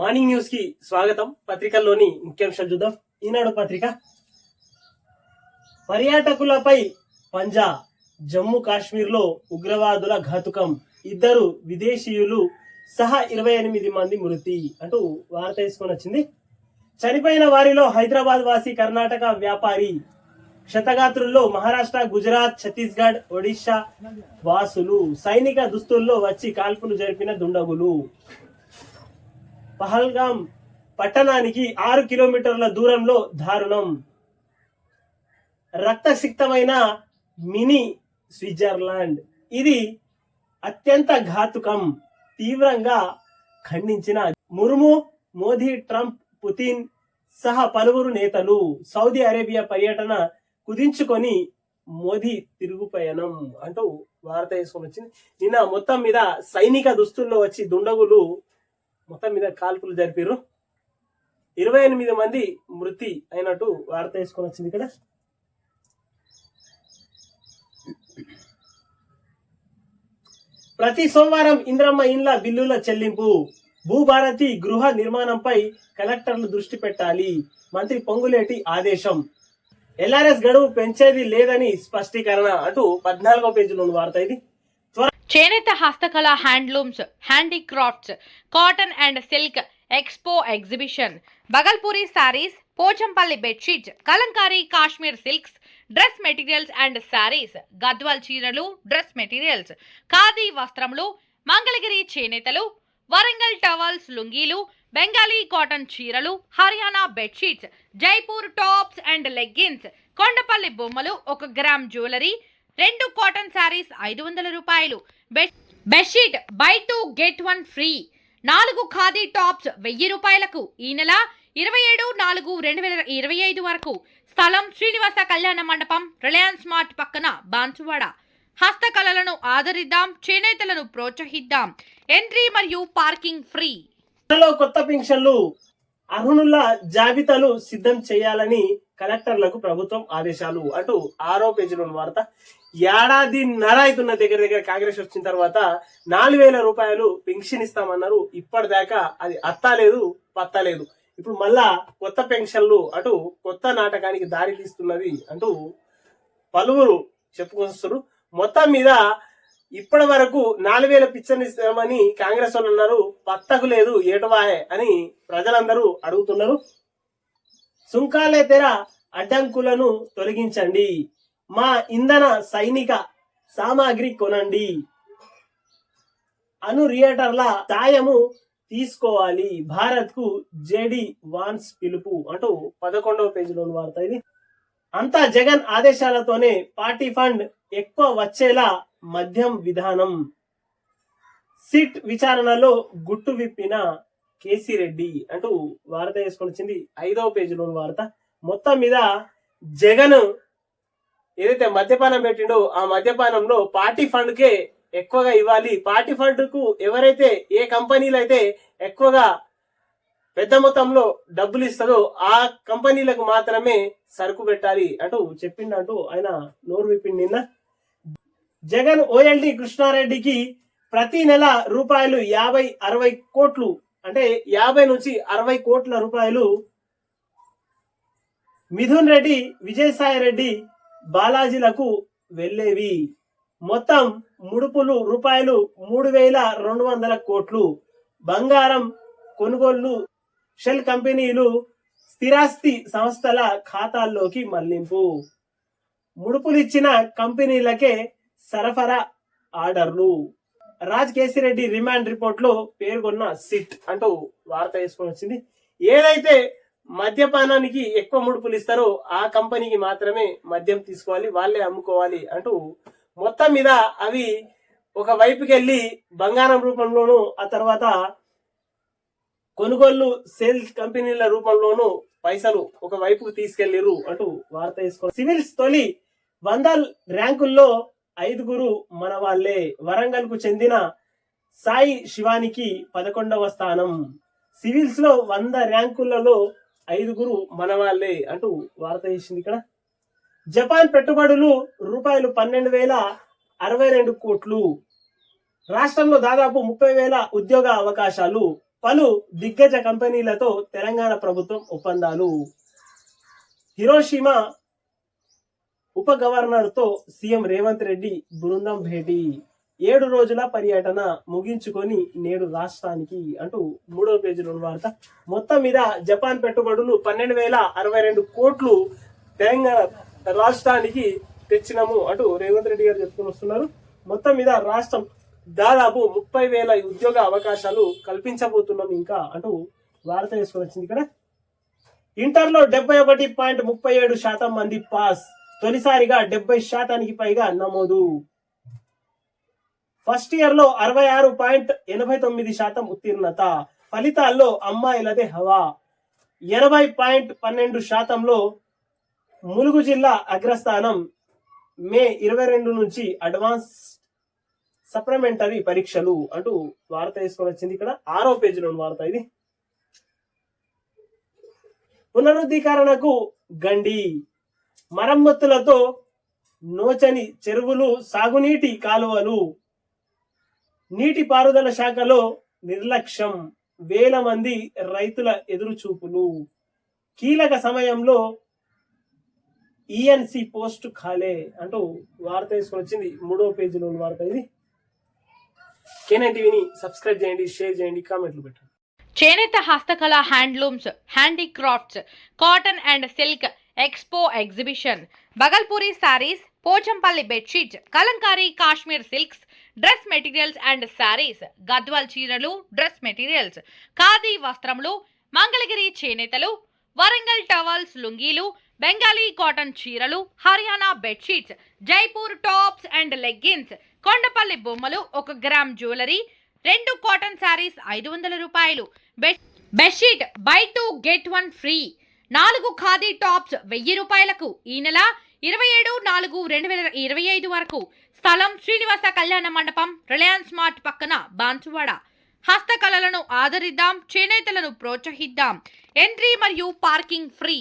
Morning news కి స్వాగతం. పత్రికల్లోని ముఖ్యాంశాలు చూద్దాం. ఈనాడు పత్రిక, పర్యాటకులపై పంజా, జమ్మూ కాశ్మీర్ లో ఉగ్రవాదుల ఘాతుకం, 2 విదేశీయులు సహా 28 మంది మృతి అంటూ వార్త తీసుకొని వచ్చింది. చనిపోయిన వారిలో హైదరాబాద్ వాసి కర్ణాటక వ్యాపారి, క్షతగాత్రుల్లో మహారాష్ట్ర, గుజరాత్, ఛత్తీస్గఢ్, ఒడిశా వాసులు, సైనిక దుస్తుల్లో వచ్చి కాల్పులు జరిపిన దుండగులు. పహల్గాం పట్టణానికి 6 కిలోమీటర్ల దూరంలో దారుణం. రక్తసిక్తమైన మినీ స్విట్జర్లాండ్, ఇది అత్యంత ఘాతుకం, తీవ్రంగా ఖండించిన ముర్ము, మోదీ, ట్రంప్, పుతిన్ సహా పలువురు నేతలు. సౌదీ అరేబియా పర్యటన కుదించుకొని మోదీ తిరుగు పయనం అంటూ వార్త వేసుకొని వచ్చింది. నిన్న మొత్తం మీద సైనిక దుస్తుల్లో వచ్చి దుండగులు మొత్తం మీద కాల్పులు జరిపారు. 28 మంది మృతి అయినట్టు వార్త వేసుకొని వచ్చింది. ఇక్కడ ప్రతి సోమవారం ఇంద్రమ్మ ఇండ్ల బిల్లుల చెల్లింపు, భూభారతి గృహ నిర్మాణంపై కలెక్టర్లు దృష్టి పెట్టాలి, మంత్రి పొంగులేటి ఆదేశం. ఎల్ఆర్ఎస్ గడువు పెంచేది లేదని స్పష్టీకరణ అంటూ 14వ పేజీలో వార్త ఇది. చేనేత హస్తకళ, handlooms, handicrafts, cotton and silk expo exhibition, Bhagalpuri saris, Pochampally bedsheets, Kalamkari Kashmir silks, dress materials and saris, Gadwal చీరలు, డ్రెస్ మెటీరియల్స్, ఖాదీ వస్త్రములు, మంగళగిరి చేనేతలు, వరంగల్ టవల్స్, లుంగీలు, బెంగాలీ కాటన్ చీరలు, Haryana bedsheets, Jaipur tops and leggings, Kondapalli బొమ్మలు, 1 గ్రామ్ జ్యువెలరీ, 2 కాటన్ సారీస్ 500 రూపాయలు, bedsheet buy 2 get 1 free, 4 khadi tops 1000 రూపాయలకు. ఈ నెల 27/4/2025 వరకు. స్థలం శ్రీనివాస కళ్యాణ మండపం, రిలయన్స్ మార్ట్ పక్కన, బాన్సువాడ. హస్తకళలను ఆదరిద్దాం, చేనేతలను ప్రోత్సహిద్దాం. ఎంట్రీ మరియు పార్కింగ్ ఫ్రీ. కొత్త పెన్షన్లు అర్హుల జాబితాలు సిద్ధం చేయాలని కలెక్టర్లకు ప్రభుత్వం ఆదేశాలు అంటూ 6వ పేజీలో వార్త. ఏడాదిన్నర అవుతున్న దగ్గర కాంగ్రెస్ వచ్చిన తర్వాత 4000 రూపాయలు పెన్షన్ ఇస్తామన్నారు. ఇప్పటిదాకా అది అత్తాలేదు పత్తలేదు. ఇప్పుడు మళ్ళా కొత్త పెన్షన్లు అటు కొత్త నాటకానికి దారి తీస్తున్నది అంటూ పలువురు చెప్పుకొస్తారు. మొత్తం మీద ఇప్పటి వరకు 4000 పింఛన్ ఇస్తామని కాంగ్రెస్ వాళ్ళు అన్నారు. పత్తకు లేదు, ఏటవాయే అని ప్రజలందరూ అడుగుతున్నారు. సుంకాలేతర అడ్డంకులను తొలగించండి, మా ఇంధన సైనిక సామాగ్రి కొనండి, అను రియేటర్ల సాయము తీసుకోవాలి, భారత్ కు జేడి వాన్స్ పిలుపు అంటూ 11వ పేజీలో వార్త ఇది. అంతా జగన్ ఆదేశాలతోనే పార్టీ ఫండ్ ఎక్కువ వచ్చేలా మద్యం విధానం. సిట్ విచారణలో గుట్టు విప్పిన కేసిరెడ్డి అంటూ వార్త వేసుకొని వచ్చింది. 5వ పేజీలో వార్త. మొత్తం మీద జగన్ ఏదైతే మద్యపానం పెట్టిండో ఆ మద్యపానంలో పార్టీ ఫండ్ కే ఎక్కువగా ఇవ్వాలి. పార్టీ ఫండ్ కు ఎవరైతే ఏ కంపెనీలు అయితే ఎక్కువగా పెద్ద మొత్తంలో డబ్బులు ఇస్తుందో ఆ కంపెనీలకు మాత్రమే సరుకు పెట్టాలి అంటూ చెప్పిండంటూ ఆయన నోరు విప్పిండి. నిన్న జగన్ ఓఎల్డి కృష్ణారెడ్డికి ప్రతి నెల రూపాయలు 50-60 కోట్లు, అంటే 50 నుంచి 60 కోట్ల రూపాయలు మిథున్ రెడ్డి, విజయసాయి రెడ్డి, బాలాజీలకు వెళ్లేవి. మొత్తం ముడుపులు రూపాయలు 3200 కోట్లు. బంగారం కొనుగోళ్లు షెల్ కంపెనీలు స్థిరాస్తి సంస్థల ఖాతాల్లోకి మళ్లింపు. ముడుపులిచ్చిన కంపెనీలకే సరఫరా ఆర్డర్లు. రాజ్ కేసిరెడ్డి రిమాండ్ రిపోర్ట్ లో పేర్కొన్న సిట్ అంటూ వార్త వేసుకొని వచ్చింది. ఏదైతే మద్యపానానికి ఎక్కువ ముడుపులు ఇస్తారో ఆ కంపెనీకి మాత్రమే మద్యం తీసుకోవాలి, వాళ్ళే అమ్ముకోవాలి అంటూ మొత్తం మీద అవి ఒక వైపుకి వెళ్ళి బంగారం రూపంలోను, ఆ తర్వాత కొనుగోళ్లు సేల్స్ కంపెనీల రూపంలోను పైసలు ఒక వైపుకు తీసుకెళ్లిరు అంటూ వార్త వేసుకోవాలి. సివిల్స్ తొలి 100 ర్యాంకుల్లో 5 మన వాళ్లే. వరంగల్ కు చెందిన సాయి శివానికి 11వ స్థానం. సివిల్స్ లో 100 ర్యాంకులలో 5 మన వాళ్లే అంటూ వార్త చేసింది. ఇక్కడ జపాన్ పెట్టుబడులు రూపాయలు 12,062 కోట్లు. రాష్ట్రంలో దాదాపు 30,000 ఉద్యోగ అవకాశాలు. పలు దిగ్గజ కంపెనీలతో తెలంగాణ ప్రభుత్వం ఒప్పందాలు. హిరోషిమా ఉప గవర్నర్ తో సీఎం రేవంత్ రెడ్డి బృందం భేటీ. 7 రోజుల పర్యటన ముగించుకొని నేడు రాష్ట్రానికి అంటూ 3వ పేజీలోని వార్త. మొత్తం మీద జపాన్ పెట్టుబడులు 12,062 కోట్లు తెలంగాణ రాష్ట్రానికి తెచ్చినాము అంటూ రేవంత్ రెడ్డి గారు చెప్పుకొని వస్తున్నారు. మొత్తం మీద రాష్ట్రం దాదాపు 30,000 ఉద్యోగ అవకాశాలు కల్పించబోతున్నాం ఇంకా అంటూ వార్త వేసుకొని వచ్చింది. ఇక్కడ ఇంటర్లో 71.37% మంది పాస్, తొలిసారిగా 70% పైగా నమోదు. ఫస్ట్ ఇయర్ లో 66.89% ఉత్తీర్ణత. ఫలితాల్లో అమ్మాయిలదే హవా. 80.12%లో ములుగు జిల్లా అగ్రస్థానం. మే 22 నుంచి అడ్వాన్స్ సప్లిమెంటరీ పరీక్షలు అంటూ వార్త తీసుకొని వచ్చింది. ఇక్కడ 6వ పేజీలో వార్త ఇది. పునరుద్ధీకరణకు గండి. మరమ్మతులతో నోచని చెరువులు, సాగునీటి కాలువలు. నీటిపారుదల శాఖలో నిర్లక్ష్యం. వేల మంది రైతుల ఎదురుచూపులు. కీలక సమయంలో ఈఎన్సి పోస్ట్ ఖాళీ అంటూ వార్త తీసుకొని వచ్చింది. 3వ పేజీలో వార్త ఇది. కేనైన్ టీవీని సబ్స్క్రైబ్ చేయండి, షేర్ చేయండి, కామెంట్లు పెట్టండి. చేనేత హస్తకళ, handlooms, handicrafts, cotton and silk expo exhibition. Bhagalpuri saris, Pochampally bedsheets, Kalamkari Kashmir silks, dress materials and saris, Gadwal చీరలు, డ్రెస్ మెటీరియల్స్, ఖాదీ వస్త్రములు, మంగళగిరి చేనేతలు, వరంగల్ టవల్స్, లుంగీలు, బెంగాలీ కాటన్ చీరలు, Haryana bedsheets, Jaipur tops and leggings, Kondapalli బొమ్మలు, 1 గ్రామ్ జ్యువెలరీ, 2 కాటన్ సారీస్ 500 రూపాయలు. Bedsheet buy 2 get 1 free. 4 khadi tops 1000 రూపాయలకు. ఈ నెల 27/4/2025 వరకు. స్థలం శ్రీనివాస కళ్యాణ మండపం, రిలయన్స్ మార్ట్ పక్కన, బాన్సువాడ. హస్తకళలను ఆదరిద్దాం, చేనేతలను ప్రోత్సహిద్దాం. ఎంట్రీ మరియు పార్కింగ్ ఫ్రీ.